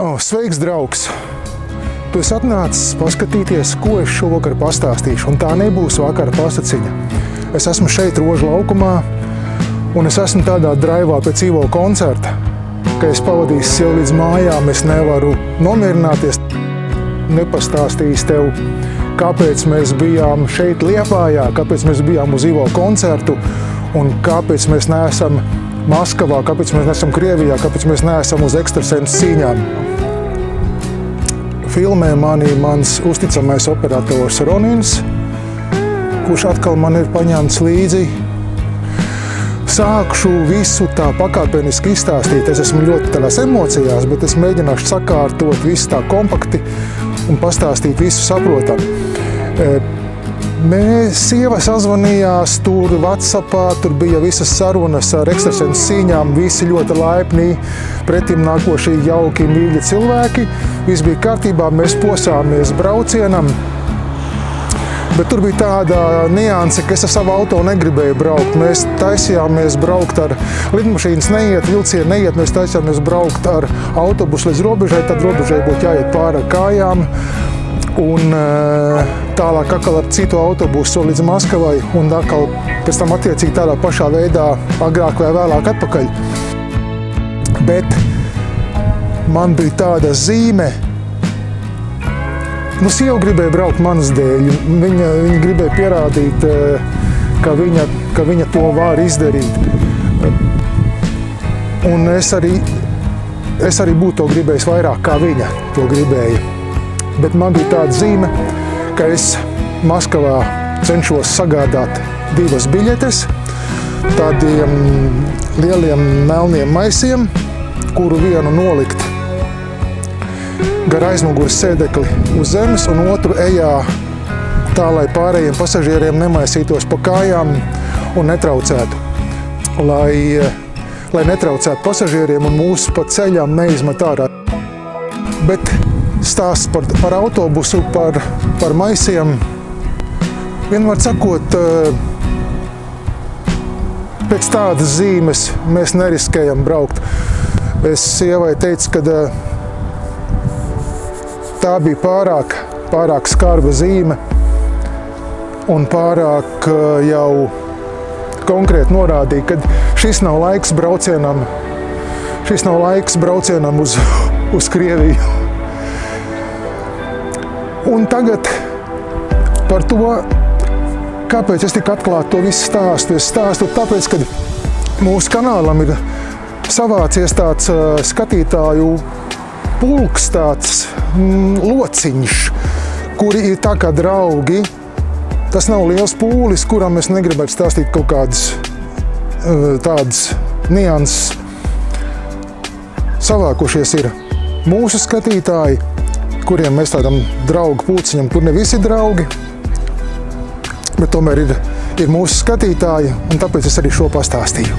Sveiks, draugs! Tu esi atnācis paskatīties, ko es šovakar pastāstīšu, un tā nebūs vakara pasaciņa. Es esmu šeit Rožu laukumā, un es esmu tādā draivā pēc Ivo koncerta, ka es pavadīju sev līdz mājām, es nevaru nomierināties. Nepastāstījis tev, kāpēc mēs bijām šeit Liepājā, kāpēc mēs bijām uz Ivo koncertu, un kāpēc mēs neesam Maskavā, kāpēc mēs neesam Krievijā, kāpēc mēs neesam uz ekstrasensu cīņām. Filmē mani mans uzticamais operators Ronins, kurš atkal man ir paņemts līdzi. Sākšu visu tā pakāpeniski izstāstīt. Es esmu ļoti tādās emocijās, bet es mēģināšu sakārtot visu tā kompakti un pastāstīt visu saprotam. Sieva sazvanījās tur WhatsAppā, tur bija visas sarunas ar ekstrasensu cīņām, visi ļoti laipni, pretim nākošie jauki, mīļi cilvēki. Viss bija kārtībā, mēs posāmies braucienam, bet tur bija tāda nianse, ka es ar savu auto negribēju braukt. Mēs taisījāmies braukt ar lidmašīnas neiet, vilcieni neiet, mēs taisījāmies braukt ar autobusu līdz robežai, tad robežai būtu jāiet pāri ar kājām. Un tālāk atkal ar citu autobusu līdz Maskavai un atkal pēc tam attiecīgi tādā pašā veidā agrāk vai vēlāk atpakaļ. Bet man bija tāda zīme, sieva gribēja braukt manas dēļ. Viņa gribēja pierādīt, ka viņa to var izdarīt. Un es arī būtu to gribējis vairāk, kā viņa to gribēja. Bet man bija tāda zīme, ka es Maskavā cenšos sagādāt 2 biļetes tādiem lieliem melniem maisiem, kuru vienu nolikt gar aizmugures sēdekli uz zemes un otru ejā tā, lai pārējiem pasažieriem nemaisītos pa kājām un netraucētu. Lai netraucētu pasažieriem un mūsu pa ceļām neizmet ārā. Bet stāsts par autobusu, par maisiem. Vienmēr sakot, pēc tādas zīmes mēs neriskējam braukt. Es sievai teicu, ka tā bija pārāk skarba zīme un pārāk jau konkrēti norādīja, ka šis nav laiks braucienam uz Krieviju. Un tagad par to, kāpēc es tik atklāti to visu stāstu. Es stāstu tāpēc, ka mūsu kanālam ir savācies tāds skatītāju pulks, tāds lociņš, kuri ir tā kā draugi. Tas nav liels pūlis, kuram es negribētu stāstīt kaut kādas tādas nianses. Savākušies ir mūsu skatītāji, kuriem mēs tādam draugu pulciņam, kur ne visi draugi, bet tomēr ir mūsu skatītāji, un tāpēc es arī šo pastāstīju.